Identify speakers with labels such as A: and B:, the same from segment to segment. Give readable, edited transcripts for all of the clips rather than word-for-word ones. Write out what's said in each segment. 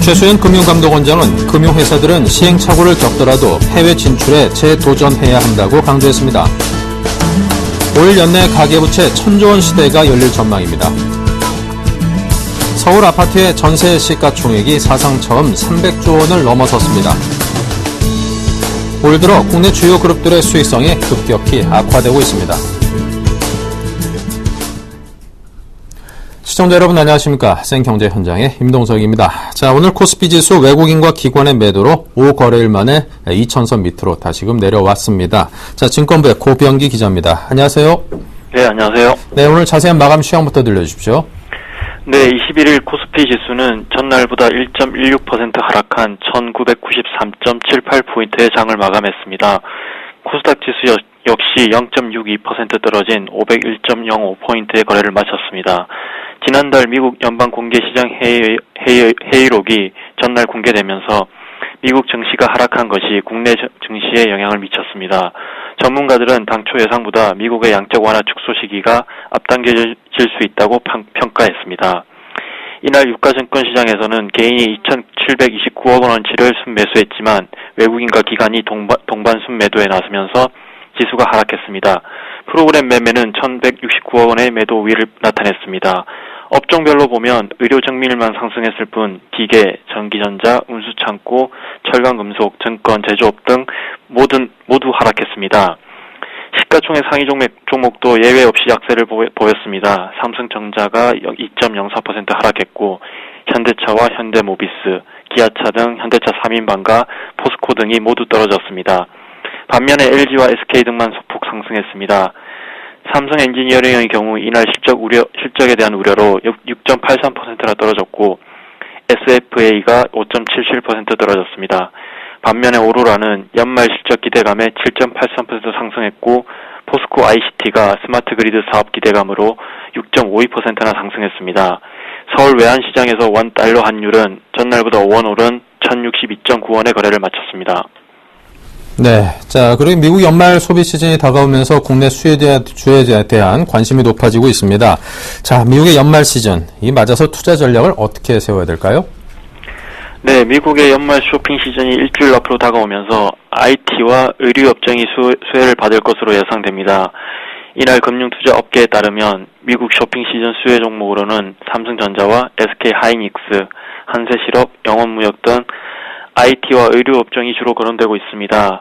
A: 최수연 금융감독원장은 금융회사들은 시행착오를 겪더라도 해외 진출에 재도전해야 한다고 강조했습니다. 올 연내 가계부채 1,000조 원 시대가 열릴 전망입니다. 서울 아파트의 전세 시가총액이 사상 처음 300조 원을 넘어섰습니다. 올 들어 국내 주요 그룹들의 수익성이 급격히 악화되고 있습니다. 시청자 여러분 안녕하십니까. 생경제 현장의 임동석입니다. 자, 오늘 코스피 지수 외국인과 기관의 매도로 5거래일 만에 2,000선 밑으로 다시금 내려왔습니다. 자, 증권부의 고병기 기자입니다. 안녕하세요.
B: 네, 안녕하세요.
A: 네, 오늘 자세한 마감 시황부터 들려주십시오.
B: 네, 21일 코스피 지수는 전날보다 1.16% 하락한 1993.78포인트의 장을 마감했습니다. 코스닥 지수 역시 0.62% 떨어진 501.05포인트의 거래를 마쳤습니다. 지난달 미국 연방공개시장 회의록이 전날 공개되면서 미국 증시가 하락한 것이 국내 증시에 영향을 미쳤습니다. 전문가들은 당초 예상보다 미국의 양적 완화 축소 시기가 앞당겨질 수 있다고 평가했습니다. 이날 유가증권 시장에서는 개인이 2,729억 원어치를 순매수했지만 외국인과 기관이 동반 순매도에 나서면서 지수가 하락했습니다. 프로그램 매매는 1,169억 원의 매도 우위를 나타냈습니다. 업종별로 보면 의료 정밀만 상승했을 뿐 기계, 전기전자, 운수창고, 철강금속, 증권, 제조업 등 모두 하락했습니다. 시가총액 상위 종목도 예외 없이 약세를 보였습니다. 삼성전자가 2.04% 하락했고 현대차와 현대모비스, 기아차 등 현대차 3인방과 포스코 등이 모두 떨어졌습니다. 반면에 LG와 SK 등만 소폭 상승했습니다. 삼성 엔지니어링의 경우 이날 실적에 대한 우려로 6.83%나 떨어졌고 SFA가 5.77% 떨어졌습니다. 반면에 오로라는 연말 실적 기대감에 7.83% 상승했고 포스코 ICT가 스마트 그리드 사업 기대감으로 6.52%나 상승했습니다. 서울 외환시장에서 원 달러 환율은 전날보다 5원 오른 1,062.9원의 거래를 마쳤습니다.
A: 네. 자, 그리고 미국 연말 소비 시즌이 다가오면서 국내 주에 대한 관심이 높아지고 있습니다. 자, 미국의 연말 시즌, 이 맞아서 투자 전략을 어떻게 세워야 될까요?
B: 네, 미국의 연말 쇼핑 시즌이 일주일 앞으로 다가오면서 IT와 의류 업종이 수혜를 받을 것으로 예상됩니다. 이날 금융투자 업계에 따르면 미국 쇼핑 시즌 수혜 종목으로는 삼성전자와 SK 하이닉스, 한세실업, 영원무역 등 IT와 의류 업종이 주로 거론되고 있습니다.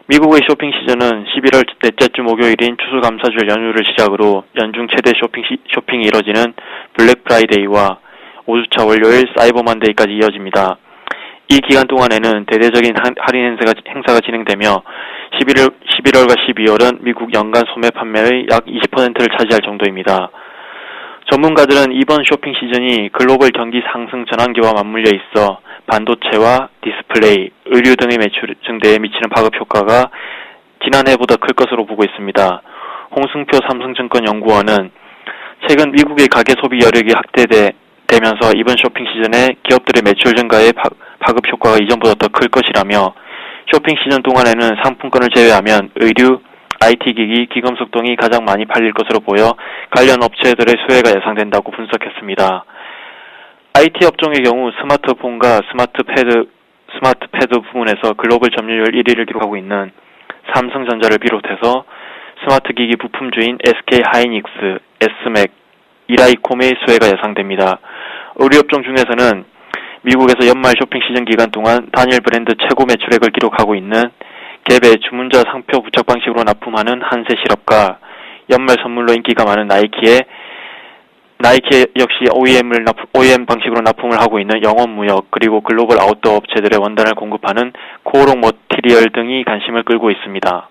B: 미국의 쇼핑 시즌은 11월 넷째 주 목요일인 추수감사절 연휴를 시작으로 연중 최대 쇼핑이 이뤄지는 블랙 프라이데이와 5주차 월요일 사이버 만데이까지 이어집니다. 이 기간 동안에는 대대적인 할인 행사가 진행되며 11월과 12월은 미국 연간 소매 판매의 약 20%를 차지할 정도입니다. 전문가들은 이번 쇼핑 시즌이 글로벌 경기 상승 전환기와 맞물려 있어 반도체와 디스플레이, 의류 등의 매출 증대에 미치는 파급 효과가 지난해보다 클 것으로 보고 있습니다. 홍승표 삼성증권 연구원은 최근 미국의 가계 소비 여력이 확대되면서 이번 쇼핑 시즌에 기업들의 매출 증가에 파급 효과가 이전보다 더 클 것이라며 쇼핑 시즌 동안에는 상품권을 제외하면 의류, IT기기, 기금속 등이 가장 많이 팔릴 것으로 보여 관련 업체들의 수혜가 예상된다고 분석했습니다. IT 업종의 경우 스마트폰과 스마트 패드 부문에서 글로벌 점유율 1위를 기록하고 있는 삼성전자를 비롯해서 스마트기기 부품주인 SK 하이닉스, S맥, 이라이콤의 수혜가 예상됩니다. 의류 업종 중에서는 미국에서 연말 쇼핑 시즌 기간 동안 단일 브랜드 최고 매출액을 기록하고 있는 갭의 주문자 상표 부착 방식으로 납품하는 한세실업과 연말 선물로 인기가 많은 나이키 역시 OEM 방식으로 납품을 하고 있는 영원무역, 그리고 글로벌 아웃도어 업체들의 원단을 공급하는 코오롱 머티리얼 등이 관심을 끌고 있습니다.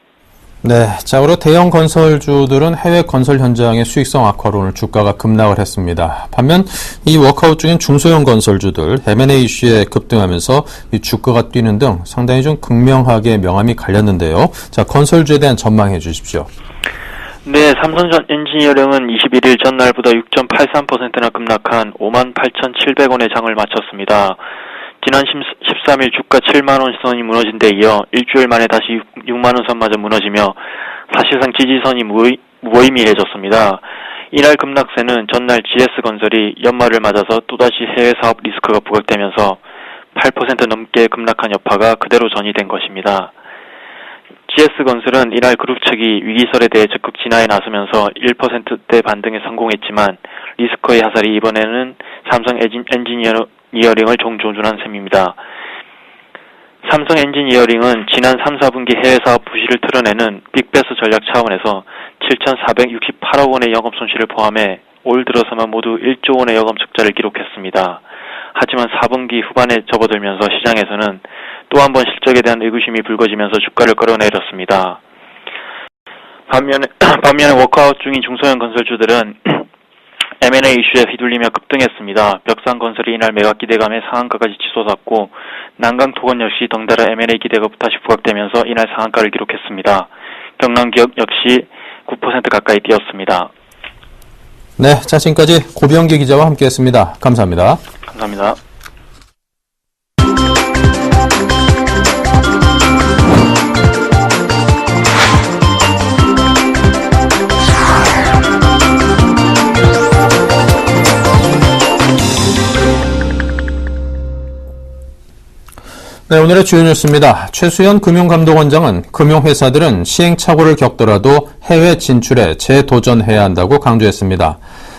A: 네. 자, 그리고 대형 건설주들은 해외 건설 현장의 수익성 악화로 오늘 주가가 급락을 했습니다. 반면 이 워크아웃 중인 중소형 건설주들 M&A 이슈에 급등하면서 이 주가가 뛰는 등 상당히 좀 극명하게 명암이 갈렸는데요. 자, 건설주에 대한 전망해 주십시오.
B: 네, 삼성 엔지니어링은 21일 전날보다 6.83%나 급락한 58,700원의 장을 마쳤습니다. 지난 13일 주가 7만원 선이 무너진 데 이어 일주일 만에 다시 6만원 선마저 무너지며 사실상 지지선이 무의미해졌습니다. 이날 급락세는 전날 GS건설이 연말을 맞아서 또다시 해외 사업 리스크가 부각되면서 8% 넘게 급락한 여파가 그대로 전이된 것입니다. GS건설은 이날 그룹 측이 위기설에 대해 적극 진화에 나서면서 1%대 반등에 성공했지만 리스크의 하살이 이번에는 삼성 엔지니어링을 종조준한 셈입니다. 삼성 엔지니어링은 지난 3, 4분기 해외 사업 부실을 털어내는 빅베스 전략 차원에서 7,468억 원의 영업 손실을 포함해 올 들어서만 모두 1조 원의 영업 적자를 기록했습니다. 하지만 4분기 후반에 접어들면서 시장에서는 또 한 번 실적에 대한 의구심이 불거지면서 주가를 끌어내렸습니다. 반면에 워크아웃 중인 중소형 건설주들은 M&A 이슈에 휘둘리며 급등했습니다. 벽산건설이 이날 매각 기대감에 상한가까지 치솟았고 난강토건 역시 덩달아 M&A 기대가 다시 부각되면서 이날 상한가를 기록했습니다. 경남기업 역시 9% 가까이 뛰었습니다.
A: 네, 자 지금까지 고병기 기자와 함께했습니다. 감사합니다.
B: 감사합니다.
A: 네, 오늘의 주요 뉴스입니다. 최수연 금융감독원장은 금융회사들은 시행착오를 겪더라도 해외 진출에 재도전해야 한다고 강조했습니다.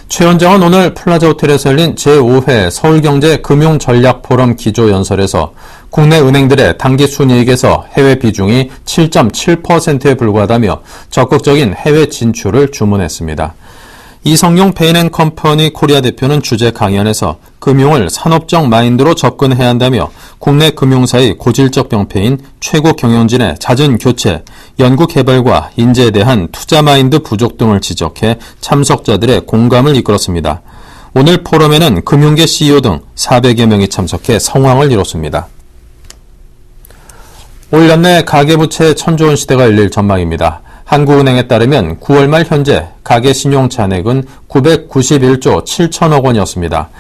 A: 최 원장은 오늘 플라자호텔에서 열린 제5회 서울경제 금융전략포럼 기조연설에서 국내 은행들의 당기순이익에서 해외 비중이 7.7%에 불과하다며 적극적인 해외 진출을 주문했습니다. 이성용 베인앤컴퍼니 코리아 대표는 주재 강연에서 금융을 산업적 마인드로 접근해야 한다며 국내 금융사의 고질적 병폐인 최고 경영진의 잦은 교체, 연구 개발과 인재에 대한 투자 마인드 부족 등을 지적해 참석자들의 공감을 이끌었습니다. 오늘 포럼에는 금융계 CEO 등 400여 명이 참석해 성황을 이뤘습니다. 올 연내 가계부채 천조원 시대가 열릴 전망입니다. 한국은행에 따르면 9월 말 현재 가계신용 잔액은 991조 7천억 원이었습니다.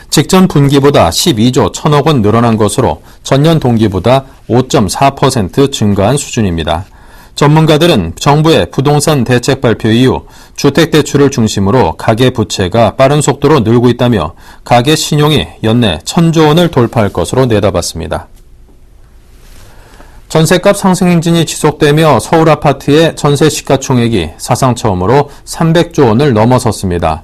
A: 직전 분기보다 12조 1천억 원 늘어난 것으로 전년 동기보다 5.4% 증가한 수준입니다. 전문가들은 정부의 부동산 대책 발표 이후 주택대출을 중심으로 가계부채가 빠른 속도로 늘고 있다며 가계신용이 연내 1,000조 원을 돌파할 것으로 내다봤습니다. 전셋값 상승 행진이 지속되며 서울 아파트의 전세 시가총액이 사상 처음으로 300조 원을 넘어섰습니다.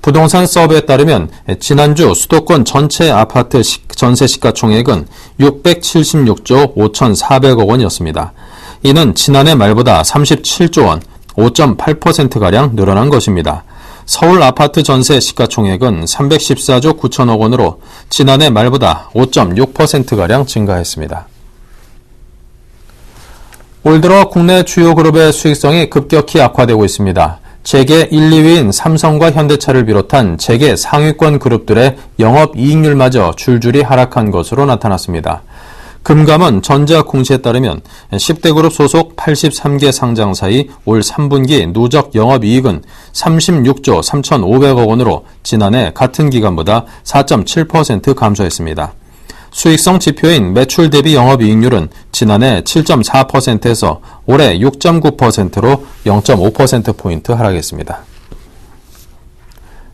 A: 부동산 서브에 따르면 지난주 수도권 전체 아파트 전세 시가총액은 676조 5,400억 원이었습니다. 이는 지난해 말보다 37조 원, 5.8%가량 늘어난 것입니다. 서울 아파트 전세 시가총액은 314조 9천억 원으로 지난해 말보다 5.6%가량 증가했습니다. 올 들어 국내 주요 그룹의 수익성이 급격히 악화되고 있습니다. 재계 1, 2위인 삼성과 현대차를 비롯한 재계 상위권 그룹들의 영업이익률마저 줄줄이 하락한 것으로 나타났습니다. 금감원 전자공시에 따르면 10대 그룹 소속 83개 상장사의 올 3분기 누적 영업이익은 36조 3,500억 원으로 지난해 같은 기간보다 4.7% 감소했습니다. 수익성 지표인 매출 대비 영업이익률은 지난해 7.4%에서 올해 6.9%로 0.5%포인트 하락했습니다.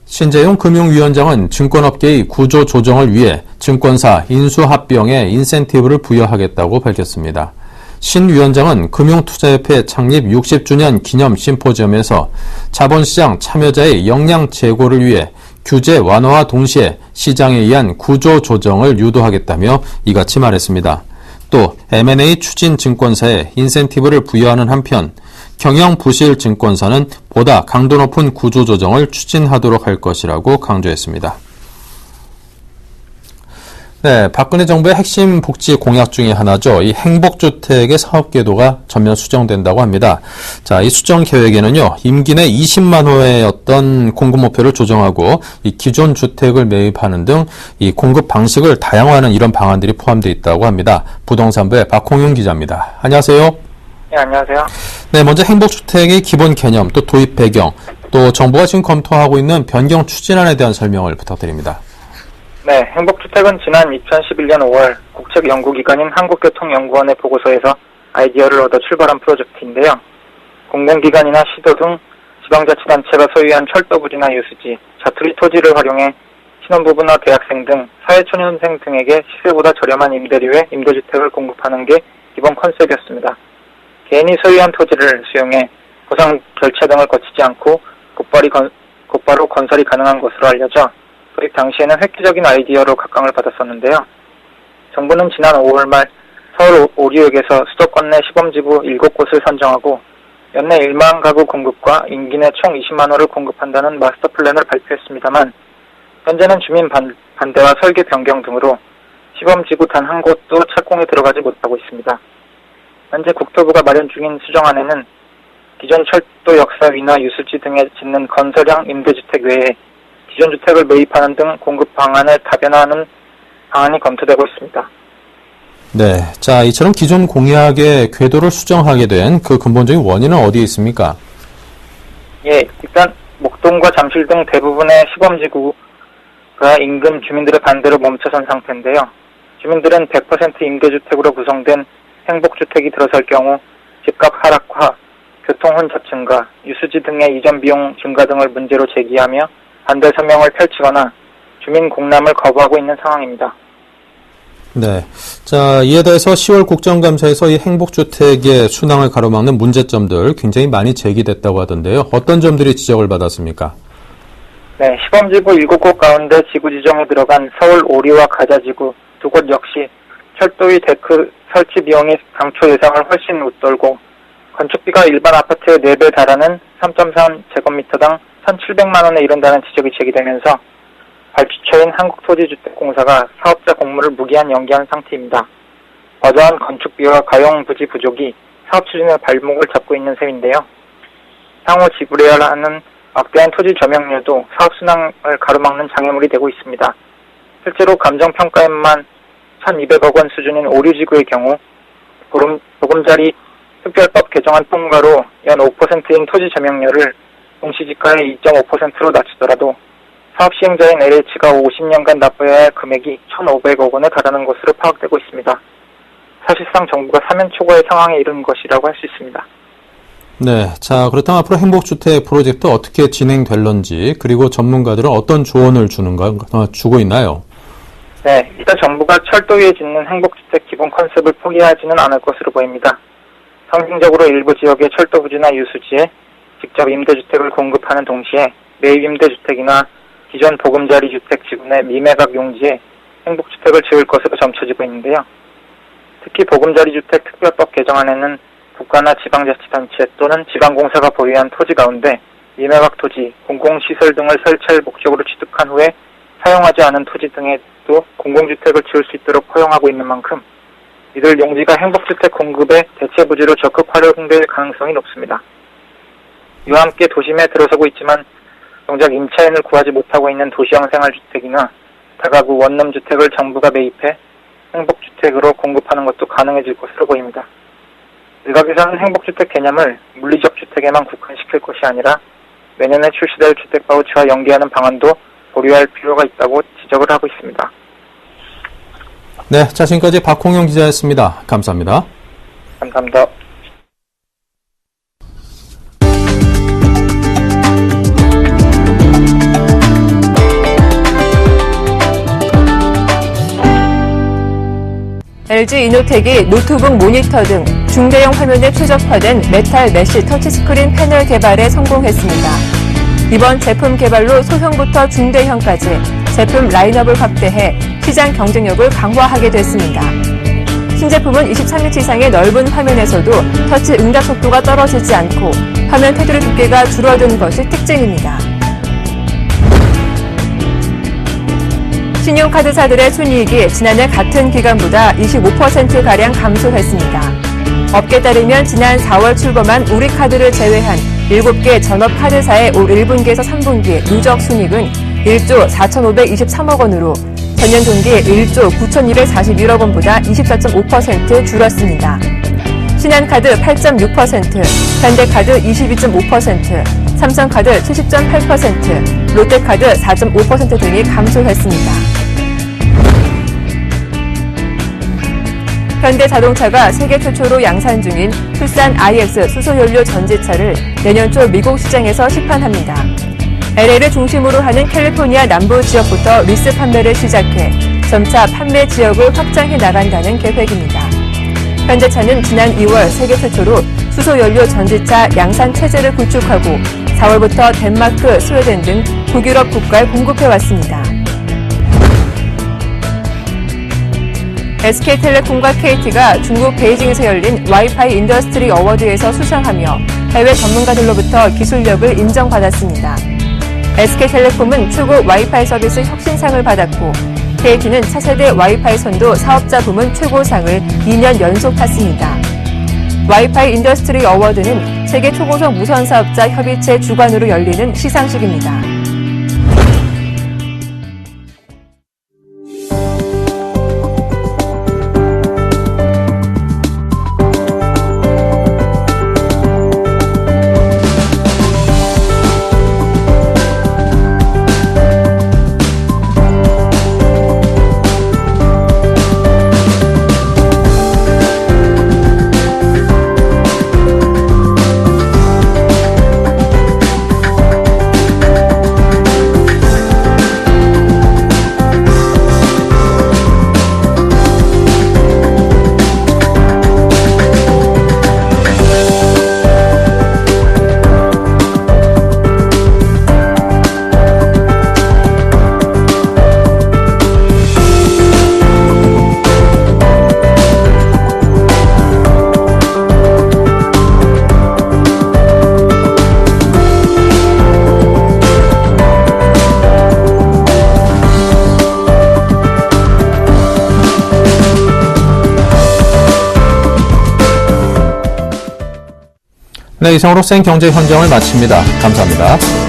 A: 신재용 금융위원장은 증권업계의 구조 조정을 위해 증권사 인수합병에 인센티브를 부여하겠다고 밝혔습니다. 신 위원장은 금융투자협회 창립 60주년 기념 심포지엄에서 자본시장 참여자의 역량 제고를 위해 규제 완화와 동시에 시장에 의한 구조 조정을 유도하겠다며 이같이 말했습니다. 또 M&A 추진 증권사에 인센티브를 부여하는 한편 경영 부실 증권사는 보다 강도 높은 구조 조정을 추진하도록 할 것이라고 강조했습니다. 네, 박근혜 정부의 핵심 복지 공약 중에 하나죠. 이 행복주택의 사업궤도가 전면 수정된다고 합니다. 자, 이 수정 계획에는요, 임기 내 20만 호의 어떤 공급 목표를 조정하고 이 기존 주택을 매입하는 등 이 공급 방식을 다양화하는 이런 방안들이 포함되어 있다고 합니다. 부동산부의 박홍윤 기자입니다. 안녕하세요.
C: 네, 안녕하세요.
A: 네, 먼저 행복주택의 기본 개념, 또 도입 배경, 또 정부가 지금 검토하고 있는 변경 추진안에 대한 설명을 부탁드립니다.
C: 네, 행복주택은 지난 2011년 5월 국책연구기관인 한국교통연구원의 보고서에서 아이디어를 얻어 출발한 프로젝트인데요. 공공기관이나 시도 등 지방자치단체가 소유한 철도 부지나 유수지, 자투리 토지를 활용해 신혼부부나 대학생 등 사회초년생 등에게 시세보다 저렴한 임대료에 임대주택을 공급하는 게 기본 컨셉이었습니다. 개인이 소유한 토지를 수용해 보상 절차 등을 거치지 않고 곧바로 건설이 가능한 것으로 알려져 도입 당시에는 획기적인 아이디어로 각광을 받았었는데요. 정부는 지난 5월 말 서울 오류역에서 수도권 내 시범지구 7곳을 선정하고 연내 1만 가구 공급과 임기 내 총 20만 호를 공급한다는 마스터 플랜을 발표했습니다만 현재는 주민 반대와 설계 변경 등으로 시범지구 단 한 곳도 착공에 들어가지 못하고 있습니다. 현재 국토부가 마련 중인 수정안에는 기존 철도 역사위나 유수지 등에 짓는 건설형 임대주택 외에 기존 주택을 매입하는 등 공급 방안을 다변화하는 방안이 검토되고 있습니다.
A: 네. 자, 이처럼 기존 공약의 궤도를 수정하게 된 그 근본적인 원인은 어디에 있습니까?
C: 예, 일단 목동과 잠실 등 대부분의 시범지구가 인근 주민들의 반대로 멈춰선 상태인데요. 주민들은 100% 임대주택으로 구성된 행복주택이 들어설 경우 집값 하락과 교통 혼잡 증가, 유수지 등의 이전 비용 증가 등을 문제로 제기하며 반대 서명을 펼치거나 주민 공람을 거부하고 있는 상황입니다.
A: 네. 자, 이에 대해서 10월 국정감사에서 이 행복주택의 순항을 가로막는 문제점들 굉장히 많이 제기됐다고 하던데요. 어떤 점들이 지적을 받았습니까?
C: 네, 시범지구 7곳 가운데 지구 지정에 들어간 서울 오리와 가자지구 두 곳 역시 철도 위 데크 설치 비용이 당초 예상을 훨씬 웃돌고 건축비가 일반 아파트의 4배 달하는 3.3제곱미터당 1,700만 원에 이른다는 지적이 제기되면서 발주처인 한국토지주택공사가 사업자 공모를 무기한 연기한 상태입니다. 과도한 건축비와 가용 부지 부족이 사업 추진의 발목을 잡고 있는 셈인데요. 향후 지불해야 하는 막대한 토지 점용료도 사업 순항을 가로막는 장애물이 되고 있습니다. 실제로 감정평가액만 1,200억 원 수준인 오류지구의 경우 보금자리 특별법 개정안 통과로 연 5%인 토지 점용료를 공시지가의 2.5%로 낮추더라도 사업 시행자인 LH가 50년간 납부해야 할 금액이 1,500억 원에 달하는 것으로 파악되고 있습니다. 사실상 정부가 사면초가의 상황에 이른 것이라고 할 수 있습니다.
A: 네. 자, 그렇다면 앞으로 행복주택 프로젝트 어떻게 진행될런지, 그리고 전문가들은 어떤 조언을 주고 있나요?
C: 네, 일단 정부가 철도 위에 짓는 행복주택 기본 컨셉을 포기하지는 않을 것으로 보입니다. 상징적으로 일부 지역의 철도 부지나 유수지에 직접 임대주택을 공급하는 동시에 매입 임대주택이나 기존 보금자리 주택 지구 내 미매각 용지에 행복주택을 지을 것으로 점쳐지고 있는데요. 특히 보금자리 주택 특별법 개정안에는 국가나 지방자치단체 또는 지방공사가 보유한 토지 가운데 미매각 토지, 공공시설 등을 설치할 목적으로 취득한 후에 사용하지 않은 토지 등에도 공공주택을 지을 수 있도록 허용하고 있는 만큼 이들 용지가 행복주택 공급의 대체 부지로 적극 활용될 가능성이 높습니다. 이와 함께 도심에 들어서고 있지만 정작 임차인을 구하지 못하고 있는 도시형 생활주택이나 다가구 원룸주택을 정부가 매입해 행복주택으로 공급하는 것도 가능해질 것으로 보입니다. 일각에서는 행복주택 개념을 물리적 주택에만 국한시킬 것이 아니라 내년에 출시될 주택바우처와 연계하는 방안도 보류할 필요가 있다고 지적을 하고 있습니다.
A: 네, 자, 지금까지 박홍영 기자였습니다. 감사합니다.
C: 감사합니다.
D: LG 이노텍이 노트북 모니터 등 중대형 화면에 최적화된 메탈 메쉬 터치스크린 패널 개발에 성공했습니다. 이번 제품 개발로 소형부터 중대형까지 제품 라인업을 확대해 시장 경쟁력을 강화하게 됐습니다. 신제품은 23인치 이상의 넓은 화면에서도 터치 응답 속도가 떨어지지 않고 화면 테두리 두께가 줄어든 것이 특징입니다. 신용카드사들의 순이익이 지난해 같은 기간보다 25%가량 감소했습니다. 업계에 따르면 지난 4월 출범한 우리카드를 제외한 7개 전업카드사의 올 1분기에서 3분기 누적 순이익은 1조 4,523억 원으로 전년 동기 1조 9,241억 원보다 24.5% 줄었습니다. 신한카드 8.6%, 현대카드 22.5%, 삼성카드 70.8%, 롯데카드 4.5% 등이 감소했습니다. 현대자동차가 세계 최초로 양산 중인 투싼 IX 수소연료 전지차를 내년 초 미국 시장에서 시판합니다. LA를 중심으로 하는 캘리포니아 남부 지역부터 리스 판매를 시작해 점차 판매 지역을 확장해 나간다는 계획입니다. 현재 차는 지난 2월 세계 최초로 수소연료 전지차 양산 체제를 구축하고 4월부터 덴마크, 스웨덴 등 북유럽 국가에 공급해왔습니다. SK텔레콤과 KT가 중국 베이징에서 열린 와이파이 인더스트리 어워드에서 수상하며 해외 전문가들로부터 기술력을 인정받았습니다. SK텔레콤은 최고 와이파이 서비스 혁신상을 받았고 KT는 차세대 와이파이 선도 사업자 부문 최고상을 2년 연속 탔습니다. 와이파이 인더스트리 어워드는 세계 초고속 무선 사업자 협의체 주관으로 열리는 시상식입니다.
A: 네, 이상으로 생경제 현장을 마칩니다. 감사합니다.